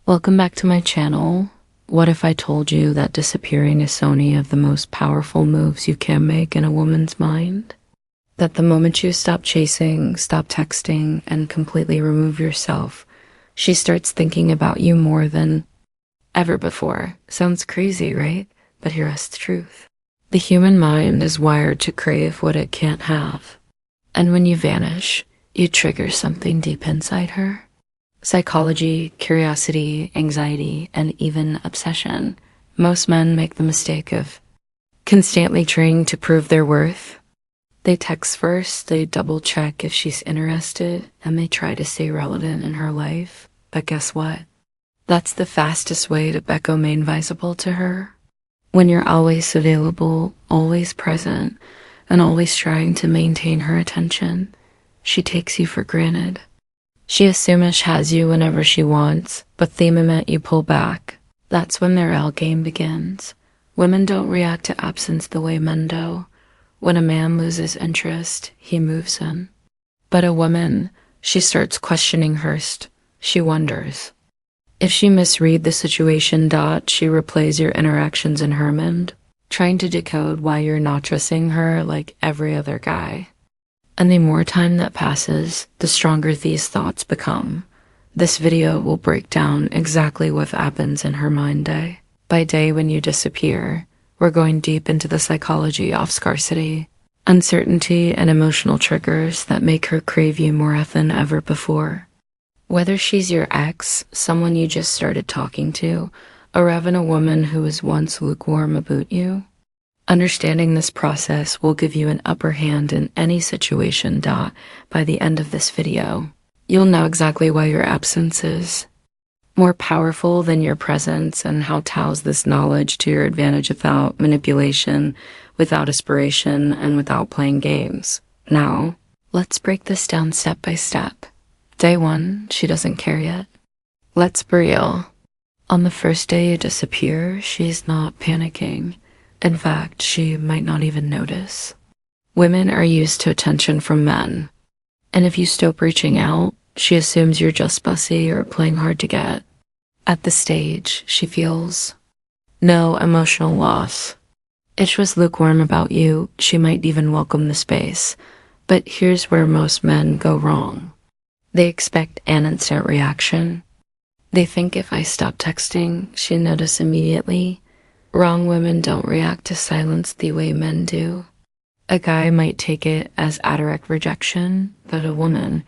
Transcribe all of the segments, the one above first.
Welcome back to my channel. What if I told you that disappearing is only of the most powerful moves you can make in a woman's mind? That the moment you stop chasing, stop texting, and completely remove yourself, she starts thinking about you more than ever before. Sounds crazy, right? But here's the truth. The human mind is wired to crave what it can't have. And when you vanish, you trigger something deep inside her. Psychology, curiosity, anxiety, and even obsession. Most men make the mistake of constantly trying to prove their worth. They text first, they double check if she's interested, and they try to stay relevant in her life. But guess what? That's the fastest way to become invisible to her. When you're always available, always present, and always trying to maintain her attention, she takes you for granted. She assumes she has you whenever she wants, but the moment you pull back, that's when their L game begins. Women don't react to absence the way men do. When a man loses interest, he moves in. But a woman, she starts questioning first. She wonders. If she misread the situation, she replays your interactions in her mind, trying to decode why you're not trusting her like every other guy. And the more time that passes, the stronger these thoughts become. This video will break down exactly what happens in her mind day by day when you disappear. We're going deep into the psychology of scarcity, uncertainty, and emotional triggers that make her crave you more than ever before. Whether she's your ex, someone you just started talking to, or even a woman who was once lukewarm about you, understanding this process will give you an upper hand in any situation. By the end of this video, you'll know exactly why your absence is more powerful than your presence and how to use this knowledge to your advantage without manipulation, without aspiration, and without playing games. Now, let's break this down step by step. Day 1, she doesn't care yet. Let's be real. On the first day you disappear, she's not panicking. In fact, she might not even notice. Women are used to attention from men, and if you stop reaching out, she assumes you're just fussy or playing hard to get. At this stage, she feels no emotional loss. If she was lukewarm about you, she might even welcome the space. But here's where most men go wrong. They expect an instant reaction. They think if I stop texting, she'll notice immediately. Wrong. Women don't react to silence the way men do. A guy might take it as direct rejection, but a woman,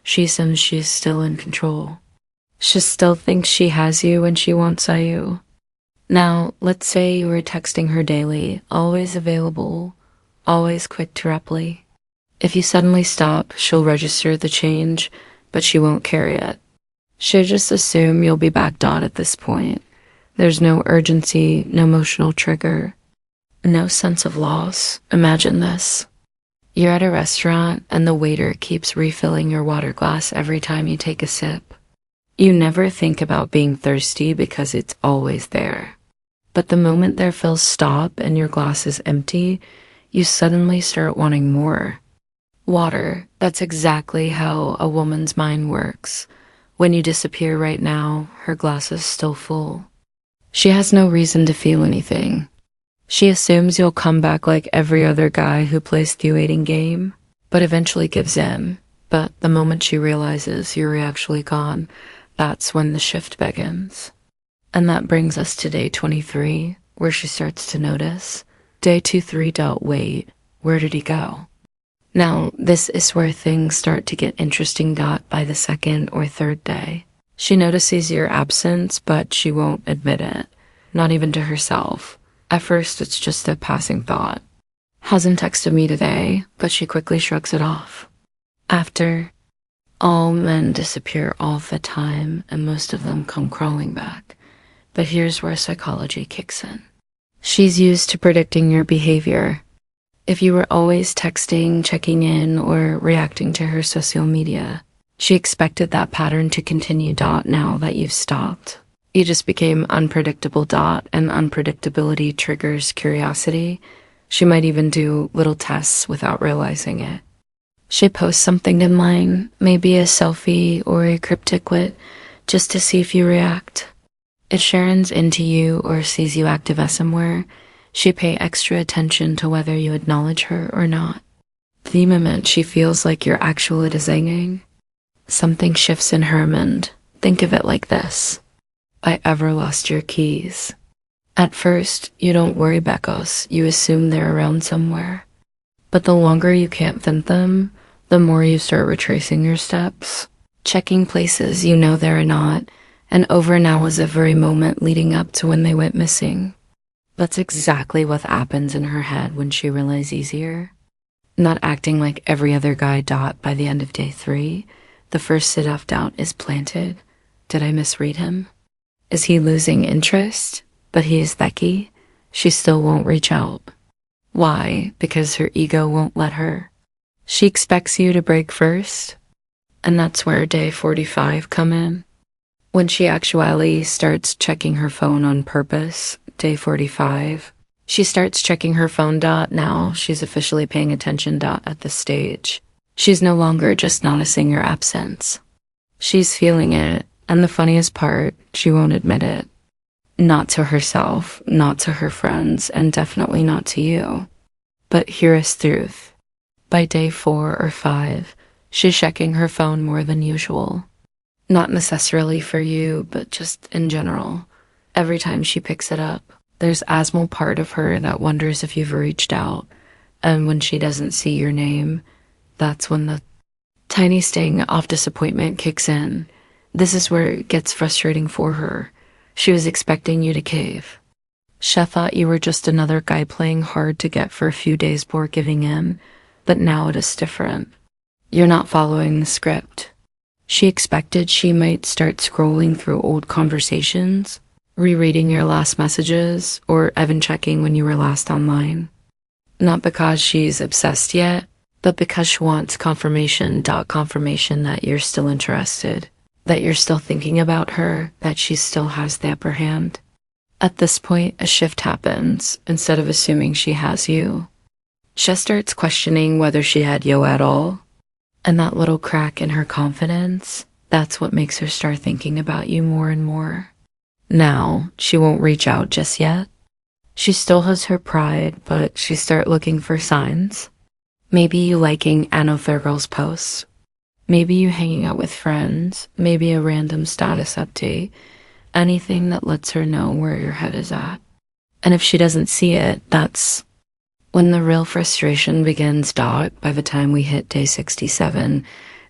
she assumes she's still in control. She still thinks she has you when she wants you. Now, let's say you were texting her daily, always available, always quick to reply. If you suddenly stop, she'll register the change, but she won't carry it. She'll just assume you'll be back at this point. There's no urgency, no emotional trigger, no sense of loss. Imagine this. You're at a restaurant and the waiter keeps refilling your water glass every time you take a sip. You never think about being thirsty because it's always there. But the moment their fills stop and your glass is empty, you suddenly start wanting more. Water, that's exactly how a woman's mind works. When you disappear right now, her glass is still full. She has no reason to feel anything. She assumes you'll come back like every other guy who plays the waiting game, but eventually gives in. But the moment she realizes you're actually gone, that's when the shift begins. And that brings us to day 23, where she starts to notice. Day 23. Wait, where did he go? Now, this is where things start to get interesting. By the second or third day, she notices your absence, but she won't admit it, not even to herself. At first, it's just a passing thought. Hasn't texted me today, but she quickly shrugs it off. After, all men disappear all the time, and most of them come crawling back. But here's where psychology kicks in. She's used to predicting your behavior. If you were always texting, checking in, or reacting to her social media, she expected that pattern to continue. Now that you've stopped, you just became unpredictable. And unpredictability triggers curiosity. She might even do little tests without realizing it. She posts something to mine, maybe a selfie or a cryptic with just to see if you react. If Sharon's into you or sees you active somewhere, she pay extra attention to whether you acknowledge her or not. The moment she feels like you're actually designing, something shifts in her mind. Think of it like this. I ever lost your keys. At first, you don't worry, Becos. You assume they're around somewhere. But the longer you can't find them, the more you start retracing your steps, checking places you know they're not, and over now was the very moment leading up to when they went missing. That's exactly what happens in her head when she realizes easier. Not acting like every other guy. By the end of day 3, the first seed of doubt is planted. Did I misread him? Is he losing interest? But he is Becky. She still won't reach out. Why? Because her ego won't let her. She expects you to break first. And that's where day 45 come in. When she actually starts checking her phone on purpose, day 45, she starts checking her phone. Now she's officially paying attention. At this stage, she's no longer just noticing your absence. She's feeling it, and the funniest part, she won't admit it. Not to herself, not to her friends, and definitely not to you. But here is truth. By day 4 or 5, she's checking her phone more than usual. Not necessarily for you, but just in general. Every time she picks it up, there's a small part of her that wonders if you've reached out. And when she doesn't see your name, that's when the tiny sting of disappointment kicks in. This is where it gets frustrating for her. She was expecting you to cave. She thought you were just another guy playing hard to get for a few days before giving in, but now it is different. You're not following the script. She expected she might start scrolling through old conversations, rereading your last messages, or even checking when you were last online. Not because she's obsessed yet, but because she wants confirmation that you're still interested, that you're still thinking about her, that she still has the upper hand. At this point, a shift happens. Instead of assuming she has you, she starts questioning whether she had you at all. And that little crack in her confidence, that's what makes her start thinking about you more and more. Now, she won't reach out just yet. She still has her pride, but she start looking for signs. Maybe you liking another girl's posts. Maybe you hanging out with friends. Maybe a random status update. Anything that lets her know where your head is at. And if she doesn't see it, that's when the real frustration begins. By the time we hit day 67,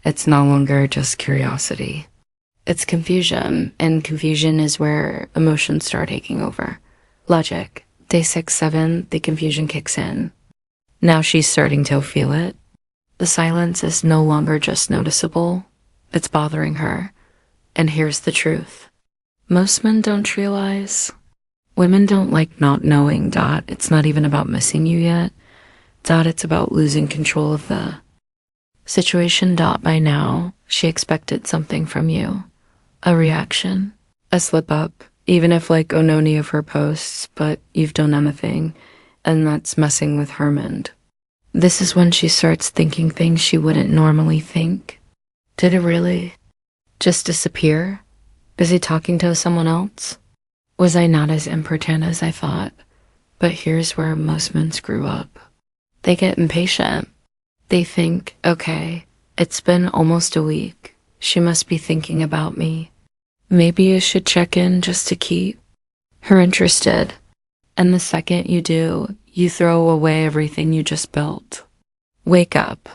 it's no longer just curiosity. It's confusion, and confusion is where emotions start taking over. Logic. Day 6-7, the confusion kicks in. Now she's starting to feel it. The silence is no longer just noticeable. It's bothering her. And here's the truth. Most men don't realize. Women don't like not knowing. It's not even about missing you yet. It's about losing control of the situation. By now, she expected something from you. A reaction. A slip up. Even if only of her posts, but you've done anything. And that's messing with her mind. This is when she starts thinking things she wouldn't normally think. Did it really just disappear? Busy talking to someone else? Was I not as impotent as I thought? But here's where most men screw up. They get impatient. They think, okay, it's been almost a week. She must be thinking about me. Maybe I should check in just to keep her interested. And the second you do, you throw away everything you just built. Wake up.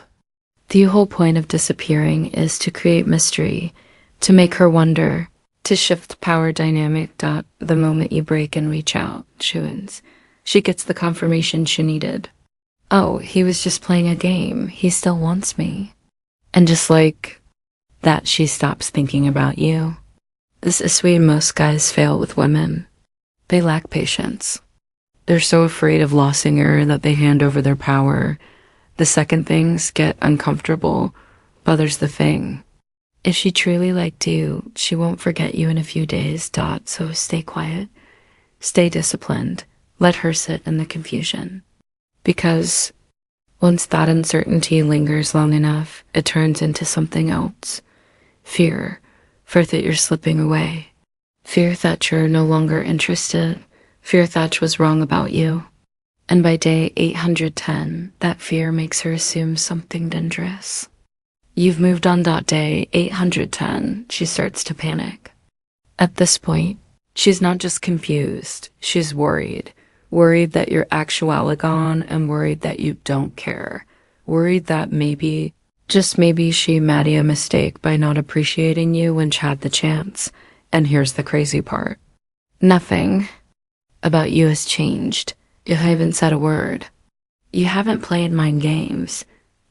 The whole point of disappearing is to create mystery, to make her wonder, to shift power dynamic. The moment you break and reach out, she gets the confirmation she needed. Oh, he was just playing a game. He still wants me. And just like that, she stops thinking about you. This is where most guys fail with women. They lack patience. They're so afraid of losing her that they hand over their power. The second things get uncomfortable, but there's the thing. If she truly liked you, she won't forget you in a few days. So stay quiet. Stay disciplined. Let her sit in the confusion. Because once that uncertainty lingers long enough, it turns into something else. Fear. fear that you're slipping away, fear that you're no longer interested, fear that was wrong about you. And by day 810, that fear makes her assume something dangerous. You've moved on. Day 810, she starts to panic. At this point, she's not just confused, she's worried. Worried that you're actually gone and worried that you don't care. Worried that maybe, just maybe, she made a mistake by not appreciating you when she had the chance. And here's the crazy part. Nothing about you has changed. You haven't said a word. You haven't played mind games.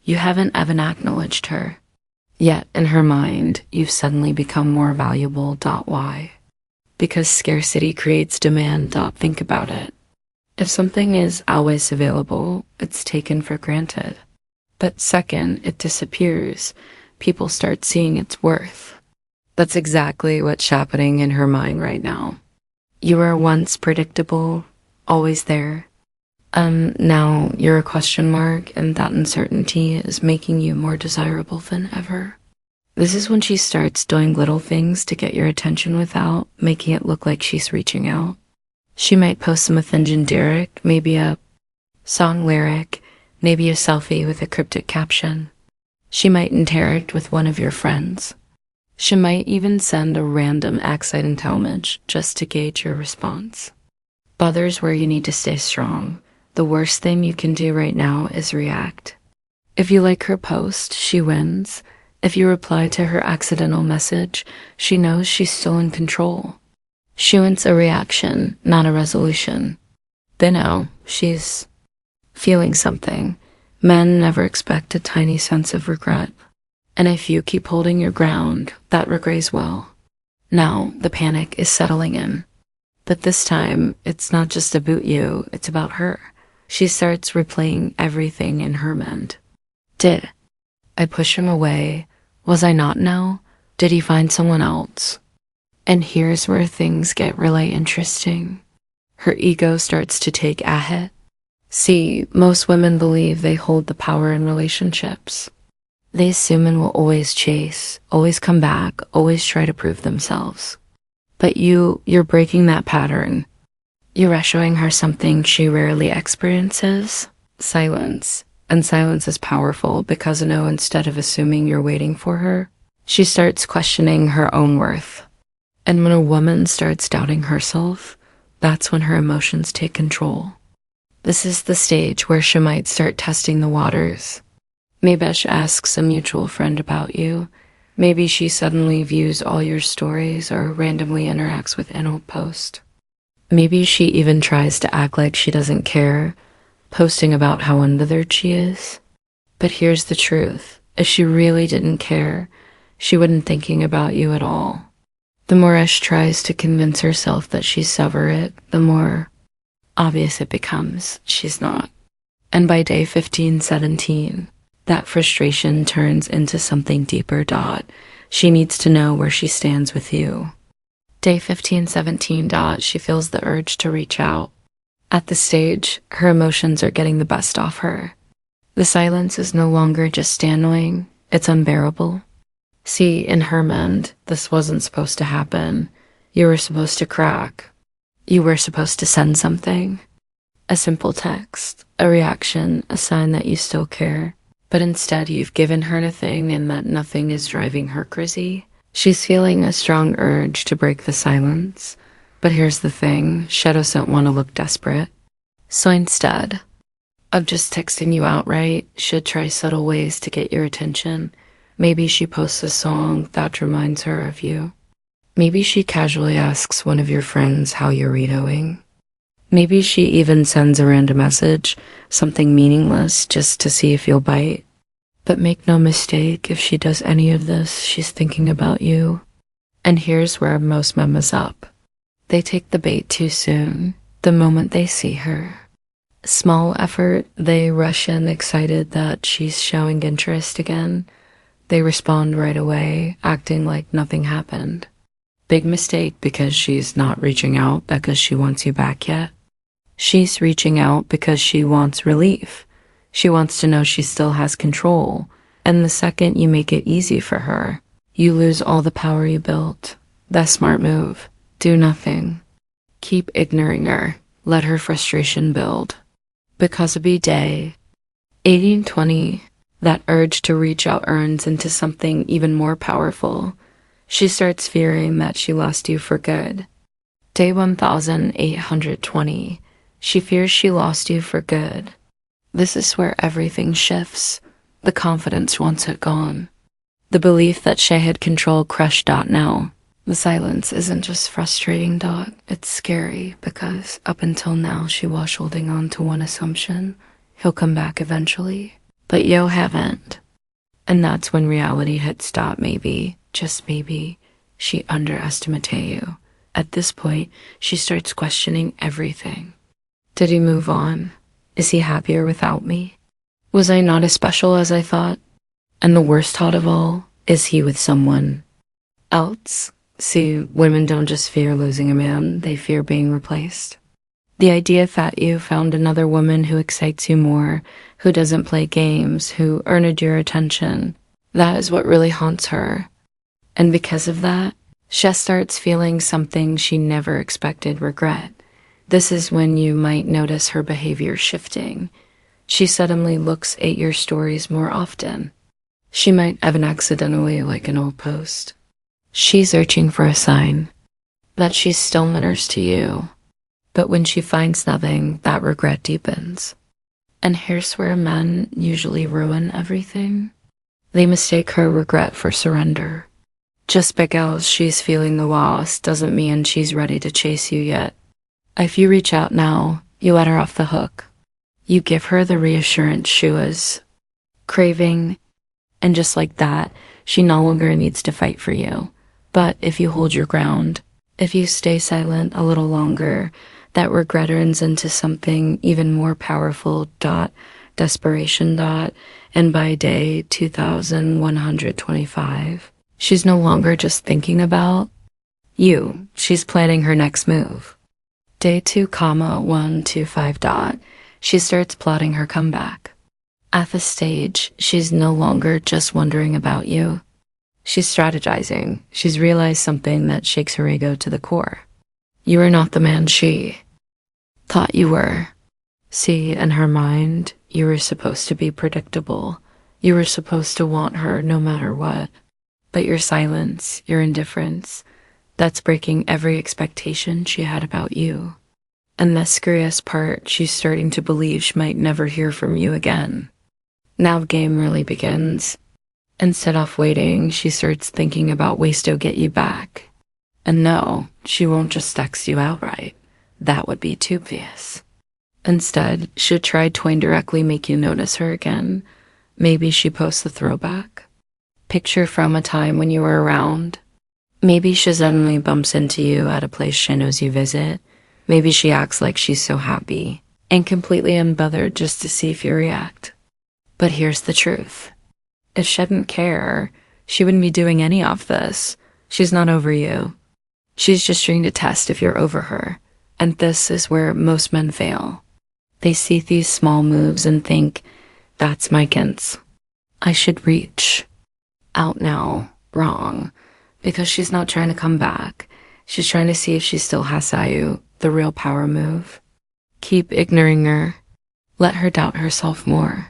You haven't even acknowledged her. Yet, in her mind, you've suddenly become more valuable. Why? Because scarcity creates demand. Think about it. If something is always available, it's taken for granted. But second it disappears, people start seeing its worth. That's exactly what's happening in her mind right now. You were once predictable, always there. Now you're a question mark, and that uncertainty is making you more desirable than ever. This is when she starts doing little things to get your attention without making it look like she's reaching out. She might post something generic, maybe a song lyric, maybe a selfie with a cryptic caption. She might interact with one of your friends. She might even send a random accidental image just to gauge your response. But there's where you need to stay strong. The worst thing you can do right now is react. If you like her post, she wins. If you reply to her accidental message, she knows she's still in control. She wants a reaction, not a resolution. They know she's feeling something. Men never expect a tiny sense of regret. And if you keep holding your ground, that regrets well. Now the panic is settling in. But this time, it's not just about you, it's about her. She starts replaying everything in her mind. Did I push him away? Was I not now? Did he find someone else? And here's where things get really interesting. Her ego starts to take a hit. See, most women believe they hold the power in relationships. They assume men will always chase, always come back, always try to prove themselves. But you're breaking that pattern. You're showing her something she rarely experiences: silence. And silence is powerful because no, instead of assuming you're waiting for her, she starts questioning her own worth. And when a woman starts doubting herself, that's when her emotions take control. This is the stage where she might start testing the waters. Maybe she asks a mutual friend about you. Maybe she suddenly views all your stories or randomly interacts with an old post. Maybe she even tries to act like she doesn't care, posting about how unbothered she is. But here's the truth. If she really didn't care, she wouldn't thinking about you at all. The more Ash tries to convince herself that she's separate, the more obvious it becomes she's not. And by day 15-17, that frustration turns into something deeper. She needs to know where she stands with you. Day 15-17. She feels the urge to reach out. At this stage, her emotions are getting the best off her. The silence is no longer just annoying, it's unbearable. See, in her mind, this wasn't supposed to happen. You were supposed to crack. You were supposed to send something. A simple text, a reaction, a sign that you still care. But instead, you've given her nothing, and that nothing is driving her crazy. She's feeling a strong urge to break the silence. But here's the thing, she doesn't want to look desperate. So instead of just texting you outright, she'll try subtle ways to get your attention. Maybe she posts a song that reminds her of you. Maybe she casually asks one of your friends how you're doing. Maybe she even sends a random message, something meaningless, just to see if you'll bite. But make no mistake, if she does any of this, she's thinking about you. And here's where most men mess up. They take the bait too soon, the moment they see her. Small effort, they rush in excited that she's showing interest again. They respond right away, acting like nothing happened. Big mistake, because she's not reaching out because she wants you back yet. She's reaching out because she wants relief. She wants to know she still has control. And the second you make it easy for her, You lose all the power you built. That smart move. Do nothing. Keep ignoring her. Let her frustration build. Because of day 1820, that urge to reach out earns into something even more powerful. She starts fearing that she lost you for good. Day 1820, she fears she lost you for good. This is where everything shifts. The confidence once had gone. The belief that she had control crushed. Now, the silence isn't just frustrating. It's scary because up until now she was holding on to one assumption. He'll come back eventually. But you haven't. And that's when reality hits. Maybe, just maybe, she underestimated you. At this point, she starts questioning everything. Did he move on? Is he happier without me? Was I not as special as I thought? And the worst thought of all, is he with someone else? See, women don't just fear losing a man, they fear being replaced. The idea that you found another woman who excites you more, who doesn't play games, who earned your attention, that is what really haunts her. And because of that, she starts feeling something she never expected: regret. This is when you might notice her behavior shifting. She suddenly looks at your stories more often. She might even accidentally like an old post. She's searching for a sign that she still matters to you. But when she finds nothing, that regret deepens. And here's where men usually ruin everything. They mistake her regret for surrender. Just because she's feeling the loss doesn't mean she's ready to chase you yet. If you reach out now, you let her off the hook. You give her the reassurance she was craving, and just like that, she no longer needs to fight for you. But if you hold your ground, if you stay silent a little longer, that regret turns into something even more powerful. Desperation. And by day 2125, she's no longer just thinking about you. She's planning her next move. Day 2,125. She starts plotting her comeback. At this stage, she's no longer just wondering about you. She's strategizing. She's realized something that shakes her ego to the core. You are not the man she thought you were. See, in her mind, you were supposed to be predictable. You were supposed to want her no matter what. But your silence, your indifference, that's breaking every expectation she had about you. And the scariest part, she's starting to believe she might never hear from you again. Now the game really begins. Instead of waiting, she starts thinking about ways to get you back. And no, she won't just text you outright. That would be too obvious. Instead, she'll try to indirectly make you notice her again. Maybe she posts a throwback picture from a time when you were around. Maybe she suddenly bumps into you at a place she knows you visit. Maybe she acts like she's so happy and completely unbothered just to see if you react. But here's the truth. If she didn't care, she wouldn't be doing any of this. She's not over you. She's just trying to test if you're over her. And this is where most men fail. They see these small moves and think, that's my chance. I should reach out now. Wrong. Because she's not trying to come back. She's trying to see if she still has you, the real power move. Keep ignoring her. Let her doubt herself more.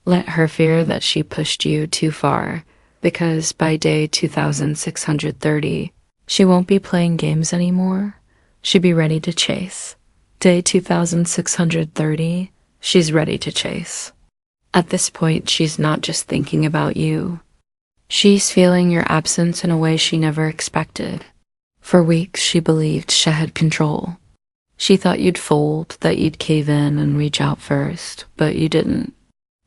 Let her fear that she pushed you too far, because by day 2630, she won't be playing games anymore. She'll be ready to chase. Day 2630, she's ready to chase. At this point, she's not just thinking about you. She's feeling your absence in a way she never expected. For weeks, she believed she had control. She thought you'd fold, that you'd cave in and reach out first, but you didn't.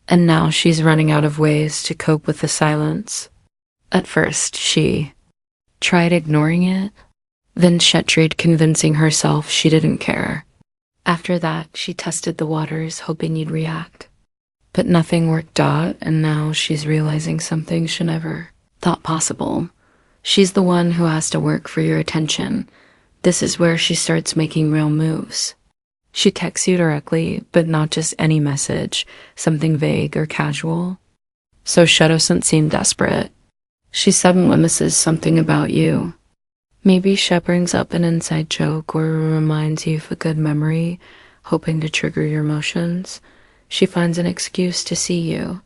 And now she's running out of ways to cope with the silence. At first, she tried ignoring it. Then she tried convincing herself she didn't care. After that, she tested the waters, hoping you'd react. But nothing worked out, and now she's realizing something she never thought possible. She's the one who has to work for your attention. This is where she starts making real moves. She texts you directly, but not just any message, something vague or casual. So she doesn't seem desperate. She suddenly misses something about you. Maybe she brings up an inside joke or reminds you of a good memory, hoping to trigger your emotions. She finds an excuse to see you.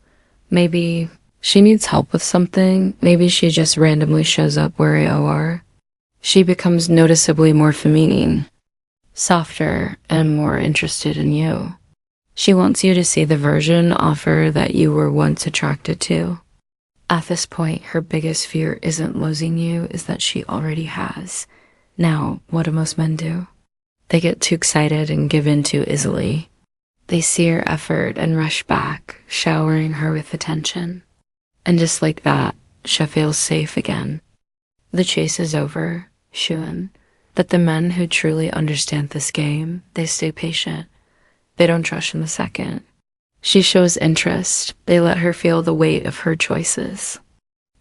Maybe she needs help with something. Maybe she just randomly shows up where you are. She becomes noticeably more feminine, softer, and more interested in you. She wants you to see the version of her that you were once attracted to. At this point, her biggest fear isn't losing you, is that she already has. Now, what do most men do? They get too excited and give in too easily. They see her effort and rush back, showering her with attention. And just like that, she feels safe again. The chase is over, Shuan. But the men who truly understand this game, they stay patient. They don't rush in the second. She shows interest. They let her feel the weight of her choices.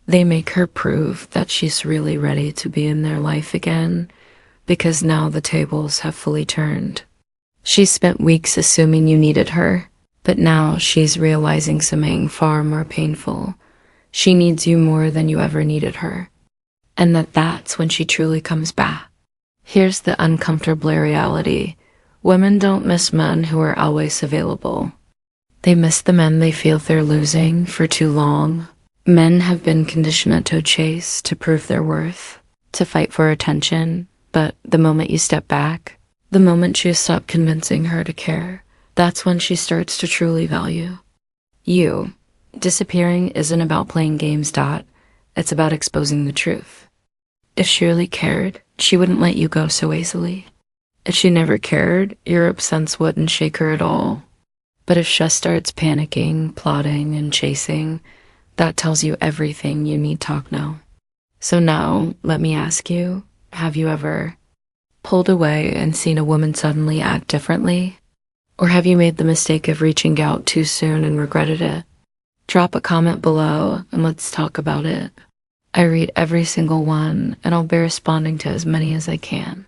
They make her prove that she's really ready to be in their life again, because now the tables have fully turned. She spent weeks assuming you needed her, but now she's realizing something far more painful. She needs you more than you ever needed her. And that's when she truly comes back. Here's the uncomfortable reality. Women don't miss men who are always available. They miss the men they feel they're losing for too long. Men have been conditioned to chase, to prove their worth, to fight for attention. But the moment you step back, the moment you stop convincing her to care, that's when she starts to truly value you. Disappearing isn't about playing games, It's about exposing the truth. If she really cared, she wouldn't let you go so easily. If she never cared, your absence wouldn't shake her at all. But if she starts panicking, plotting, and chasing, that tells you everything you need to know. So now, let me ask you, have you ever pulled away and seen a woman suddenly act differently? Or have you made the mistake of reaching out too soon and regretted it? Drop a comment below and let's talk about it. I read every single one and I'll be responding to as many as I can.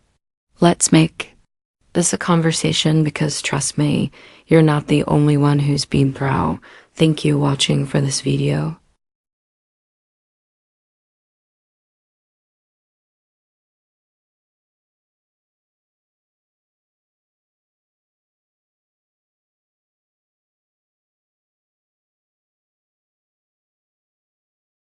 Let's make this a conversation, because trust me, you're not the only one who's been through. Thank you for watching for this video.